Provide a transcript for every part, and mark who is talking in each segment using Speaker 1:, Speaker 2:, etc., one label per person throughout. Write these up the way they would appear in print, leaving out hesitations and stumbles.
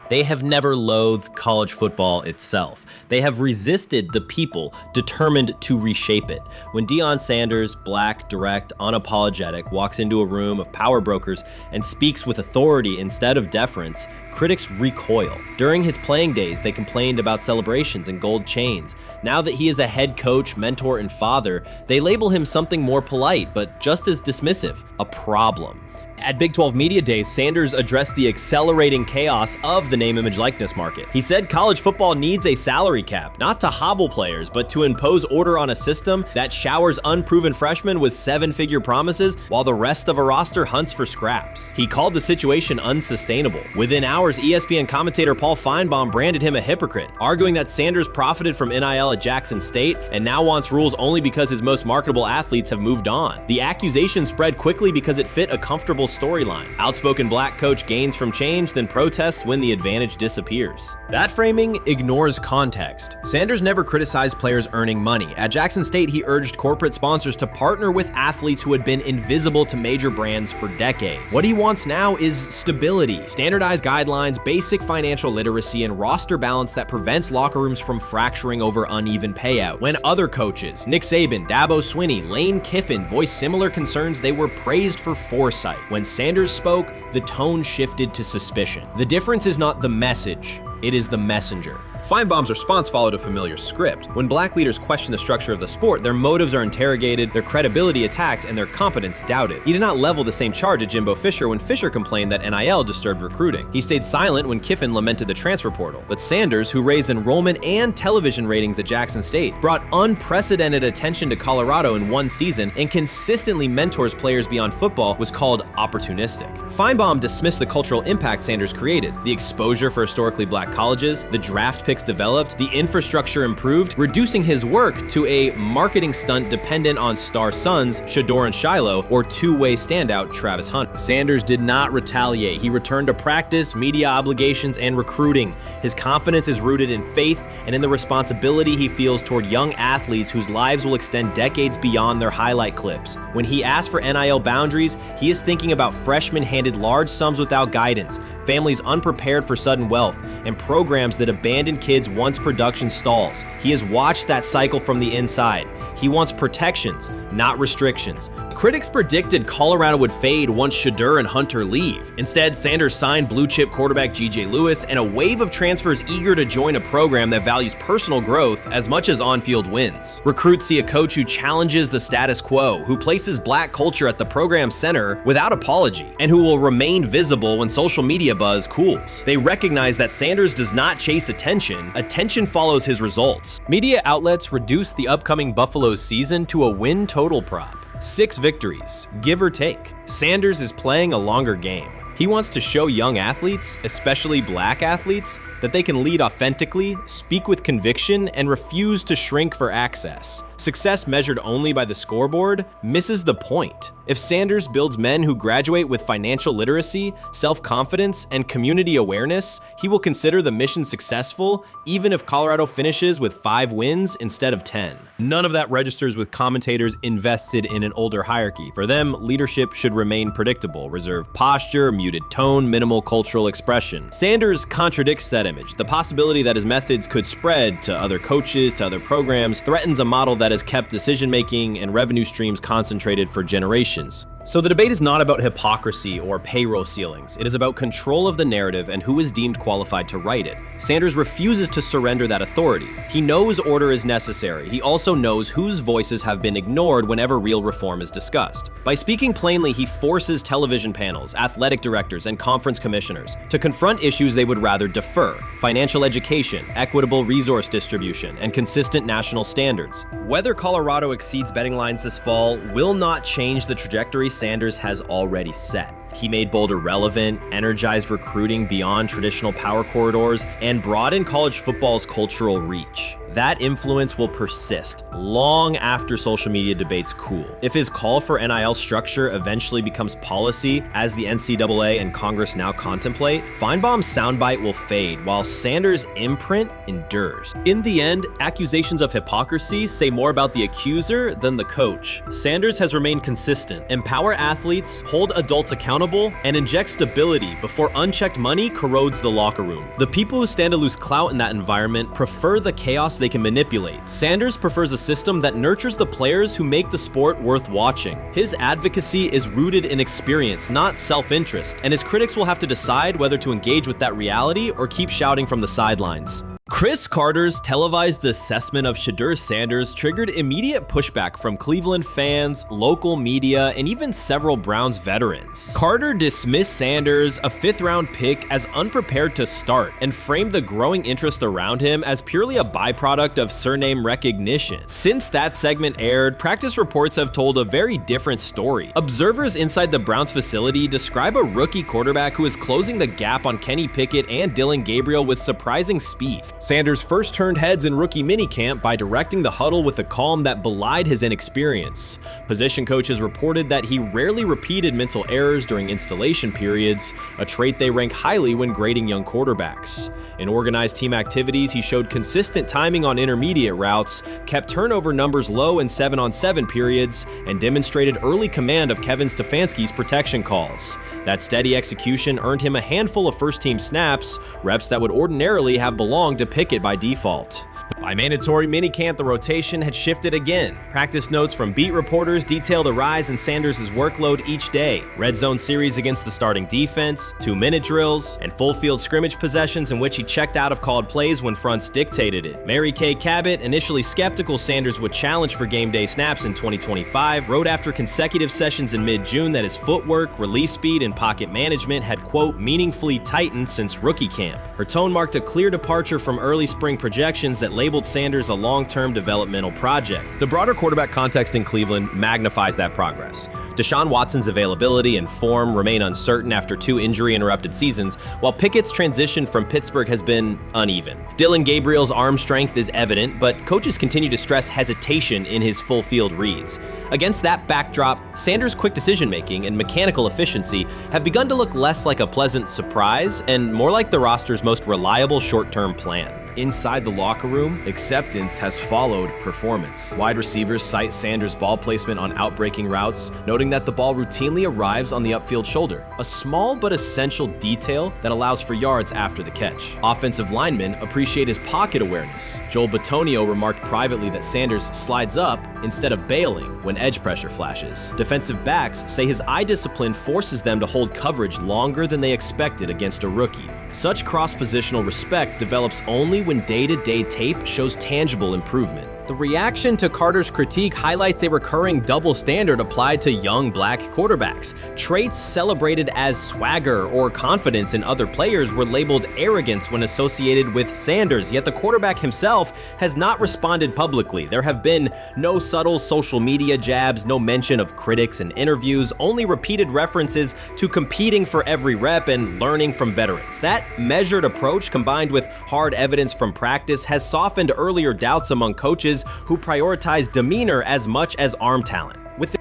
Speaker 1: They have never loathed college football itself. They have resisted the people determined to reshape it. When Deion Sanders, black, direct, unapologetic, walks into a room of power brokers and speaks with authority instead of deference, critics recoil. During his playing days, they complained about celebrations and gold chains. Now that he is a head coach, mentor, and father, they label him something more polite, but just as dismissive, a problem. At Big 12 Media Days, Sanders addressed the accelerating chaos of the name, image, likeness market. He said college football needs a salary cap, not to hobble players, but to impose order on a system that showers unproven freshmen with seven-figure promises while the rest of a roster hunts for scraps. He called the situation unsustainable. Within hours, ESPN commentator Paul Finebaum branded him a hypocrite, arguing that Sanders profited from NIL at Jackson State and now wants rules only because his most marketable athletes have moved on. The accusation spread quickly because it fit a comfortable storyline. Outspoken black coach gains from change, then protests when the advantage disappears. That framing ignores context. Sanders never criticized players earning money. At Jackson State, he urged corporate sponsors to partner with athletes who had been invisible to major brands for decades. What he wants now is stability, standardized guidelines, basic financial literacy, and roster balance that prevents locker rooms from fracturing over uneven payouts. When other coaches, Nick Saban, Dabo Swinney, Lane Kiffin, voiced similar concerns, they were praised for foresight. When Sanders spoke, the tone shifted to suspicion. The difference is not the message, it is the messenger. Finebaum's response followed a familiar script. When black leaders question the structure of the sport, their motives are interrogated, their credibility attacked, and their competence doubted. He did not level the same charge at Jimbo Fisher when Fisher complained that NIL disturbed recruiting. He stayed silent when Kiffin lamented the transfer portal. But Sanders, who raised enrollment and television ratings at Jackson State, brought unprecedented attention to Colorado in one season and consistently mentors players beyond football, was called opportunistic. Finebaum dismissed the cultural impact Sanders created, the exposure for historically black colleges, the draft pick developed, the infrastructure improved, reducing his work to a marketing stunt dependent on star sons Shedeur and Shiloh or two-way standout Travis Hunter. Sanders did not retaliate. He returned to practice, media obligations, and recruiting. His confidence is rooted in faith and in the responsibility he feels toward young athletes whose lives will extend decades beyond their highlight clips. When he asks for NIL boundaries, he is thinking about freshmen handed large sums without guidance, families unprepared for sudden wealth, and programs that abandon kids once production stalls. He has watched that cycle from the inside. He wants protections, not restrictions. Critics predicted Colorado would fade once Shedeur and Hunter leave. Instead, Sanders signed blue-chip quarterback G.J. Lewis and a wave of transfers eager to join a program that values personal growth as much as on-field wins. Recruits see a coach who challenges the status quo, who places black culture at the program's center without apology, and who will remain visible when social media buzz cools. They recognize that Sanders does not chase attention. Attention follows his results. Media outlets reduced the upcoming Buffaloes season to a win total prop. 6 victories, give or take. Sanders is playing a longer game. He wants to show young athletes, especially black athletes, that they can lead authentically, speak with conviction, and refuse to shrink for access. Success measured only by the scoreboard misses the point. If Sanders builds men who graduate with financial literacy, self-confidence, and community awareness, he will consider the mission successful, even if Colorado finishes with 5 wins instead of 10. None of that registers with commentators invested in an older hierarchy. For them, leadership should remain predictable, reserved posture, muted tone, minimal cultural expression. Sanders contradicts that image. The possibility that his methods could spread to other coaches, to other programs, threatens a model that has kept decision-making and revenue streams concentrated for generations. So the debate is not about hypocrisy or payroll ceilings. It is about control of the narrative and who is deemed qualified to write it. Sanders refuses to surrender that authority. He knows order is necessary. He also knows whose voices have been ignored whenever real reform is discussed. By speaking plainly, he forces television panels, athletic directors, and conference commissioners to confront issues they would rather defer: financial education, equitable resource distribution, and consistent national standards. Whether Colorado exceeds betting lines this fall will not change the trajectory Sanders has already set. He made Boulder relevant, energized recruiting beyond traditional power corridors, and broadened college football's cultural reach. that influence will persist long after social media debates cool. If his call for NIL structure eventually becomes policy, as the NCAA and Congress now contemplate, Finebaum's soundbite will fade while Sanders' imprint endures. In the end, accusations of hypocrisy say more about the accuser than the coach. Sanders has remained consistent, empower athletes, hold adults accountable, and inject stability before unchecked money corrodes the locker room. The people who stand to lose clout in that environment prefer the chaos they can manipulate. Sanders prefers a system that nurtures the players who make the sport worth watching. His advocacy is rooted in experience, not self-interest, and his critics will have to decide whether to engage with that reality or keep shouting from the sidelines. Chris Carter's televised assessment of Shedeur Sanders triggered immediate pushback from Cleveland fans, local media, and even several Browns veterans. Carter dismissed Sanders, a fifth-round pick, as unprepared to start and framed the growing interest around him as purely a byproduct of surname recognition. Since that segment aired, practice reports have told a very different story. Observers inside the Browns facility describe a rookie quarterback who is closing the gap on Kenny Pickett and Dillon Gabriel with surprising speed. Sanders first turned heads in rookie minicamp by directing the huddle with a calm that belied his inexperience. Position coaches reported that he rarely repeated mental errors during installation periods, a trait they rank highly when grading young quarterbacks. In organized team activities, he showed consistent timing on intermediate routes, kept turnover numbers low in 7-on-7 periods, and demonstrated early command of Kevin Stefanski's protection calls. That steady execution earned him a handful of first-team snaps, reps that would ordinarily have belonged to Pickett by default. By mandatory minicamp, the rotation had shifted again. Practice notes from beat reporters detail the rise in Sanders' workload each day. Red zone series against the starting defense, 2-minute drills, and full field scrimmage possessions in which he checked out of called plays when fronts dictated it. Mary Kay Cabot, initially skeptical Sanders would challenge for game day snaps in 2025, wrote after consecutive sessions in mid-June that his footwork, release speed, and pocket management had, quote, meaningfully tightened since rookie camp. Her tone marked a clear departure from early spring projections that labeled Sanders a long-term developmental project. The broader quarterback context in Cleveland magnifies that progress. Deshaun Watson's availability and form remain uncertain after 2 injury-interrupted seasons, while Pickett's transition from Pittsburgh has been uneven. Dillon Gabriel's arm strength is evident, but coaches continue to stress hesitation in his full-field reads. Against that backdrop, Sanders' quick decision-making and mechanical efficiency have begun to look less like a pleasant surprise and more like the roster's most reliable short-term plan. Inside the locker room, acceptance has followed performance. Wide receivers cite Sanders' ball placement on outbreaking routes, noting that the ball routinely arrives on the upfield shoulder, a small but essential detail that allows for yards after the catch. Offensive linemen appreciate his pocket awareness. Joel Bitonio remarked privately that Sanders slides up instead of bailing when edge pressure flashes. Defensive backs say his eye discipline forces them to hold coverage longer than they expected against a rookie. Such cross-positional respect develops only when day-to-day tape shows tangible improvement. The reaction to Carter's critique highlights a recurring double standard applied to young black quarterbacks. Traits celebrated as swagger or confidence in other players were labeled arrogance when associated with Sanders, yet the quarterback himself has not responded publicly. There have been no subtle social media jabs, no mention of critics and interviews, only repeated references to competing for every rep and learning from veterans. That measured approach, combined with hard evidence from practice, has softened earlier doubts among coaches who prioritize demeanor as much as arm talent.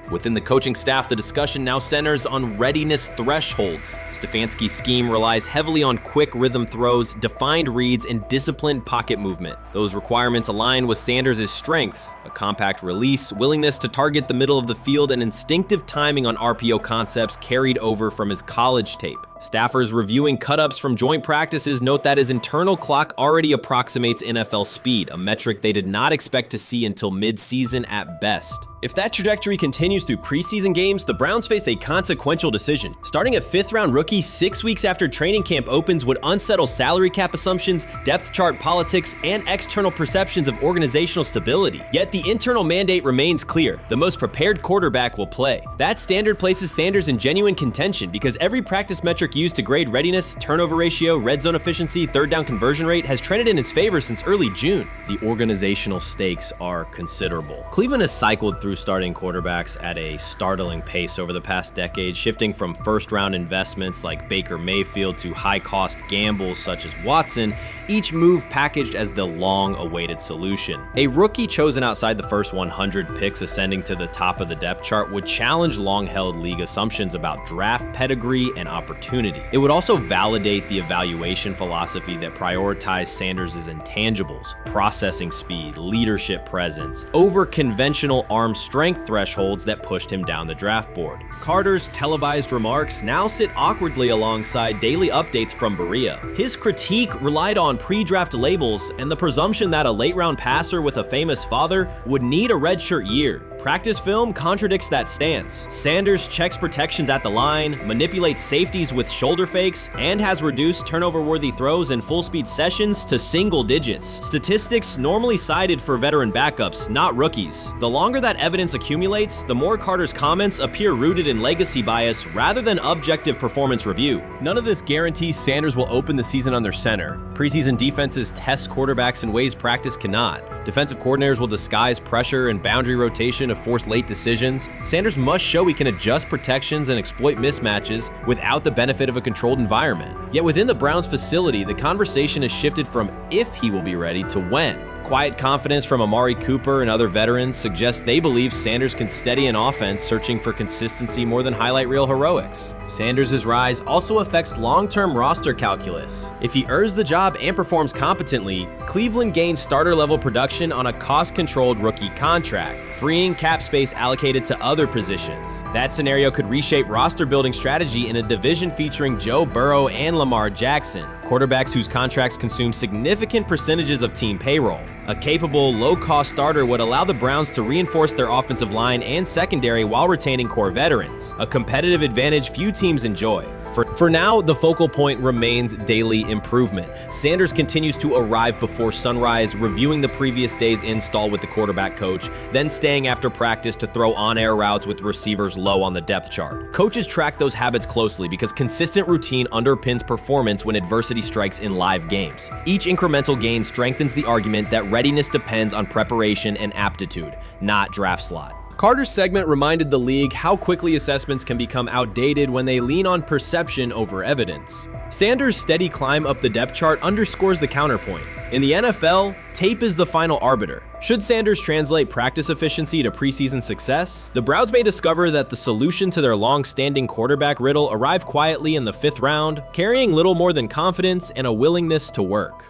Speaker 1: Within the coaching staff, the discussion now centers on readiness thresholds. Stefanski's scheme relies heavily on quick rhythm throws, defined reads, and disciplined pocket movement. Those requirements align with Sanders' strengths: a compact release, willingness to target the middle of the field, and instinctive timing on RPO concepts carried over from his college tape. Staffers reviewing cut-ups from joint practices note that his internal clock already approximates NFL speed, a metric they did not expect to see until mid-season at best. If that trajectory continues through preseason games, the Browns face a consequential decision. Starting a 5th-round rookie 6 weeks after training camp opens would unsettle salary cap assumptions, depth chart politics, and external perceptions of organizational stability. Yet the internal mandate remains clear: the most prepared quarterback will play. That standard places Sanders in genuine contention because every practice metric used to grade readiness, turnover ratio, red zone efficiency, third down conversion rate has trended in his favor since early June. The organizational stakes are considerable. Cleveland has cycled through starting quarterbacks at a startling pace over the past decade, shifting from first-round investments like Baker Mayfield to high-cost gambles such as Watson, each move packaged as the long-awaited solution. A rookie chosen outside the first 100 picks ascending to the top of the depth chart would challenge long-held league assumptions about draft pedigree and opportunity. It would also validate the evaluation philosophy that prioritized Sanders' intangibles, processing speed, leadership presence, over conventional arm strength thresholds that pushed him down the draft board. Carter's televised remarks now sit awkwardly alongside daily updates from Berea. His critique relied on pre-draft labels and the presumption that a late-round passer with a famous father would need a redshirt year. Practice film contradicts that stance. Sanders checks protections at the line, manipulates safeties with shoulder fakes, and has reduced turnover-worthy throws in full-speed sessions to single digits. Statistics normally cited for veteran backups, not rookies. The longer that evidence accumulates, the more Carter's comments appear rooted in legacy bias rather than objective performance review.
Speaker 2: None of this guarantees Sanders will open the season under center. Preseason defenses test quarterbacks in ways practice cannot. Defensive coordinators will disguise pressure and boundary rotation to force late decisions. Sanders must show he can adjust protections and exploit mismatches without the benefit of a controlled environment. Yet within the Browns facility, the conversation has shifted from if he will be ready to when. Quiet confidence from Amari Cooper and other veterans suggests they believe Sanders can steady an offense searching for consistency more than highlight reel heroics. Sanders' rise also affects long-term roster calculus. If he earns the job and performs competently, Cleveland gains starter-level production on a cost-controlled rookie contract, freeing cap space allocated to other positions. That scenario could reshape roster-building strategy in a division featuring Joe Burrow and Lamar Jackson, quarterbacks whose contracts consume significant percentages of team payroll. A capable, low-cost starter would allow the Browns to reinforce their offensive line and secondary while retaining core veterans, a competitive advantage few teams enjoy. For now, the focal point remains daily improvement. Sanders continues to arrive before sunrise, reviewing the previous day's install with the quarterback coach, then staying after practice to throw on-air routes with receivers low on the depth chart. Coaches track those habits closely because consistent routine underpins performance when adversity strikes in live games. Each incremental gain strengthens the argument that readiness depends on preparation and aptitude, not draft slot. Carter's segment reminded the league how quickly assessments can become outdated when they lean on perception over evidence. Sanders' steady climb up the depth chart underscores the counterpoint. In the NFL, tape is the final arbiter. Should Sanders translate practice efficiency to preseason success, the Browns may discover that the solution to their long-standing quarterback riddle arrived quietly in the 5th round, carrying little more than confidence and a willingness to work.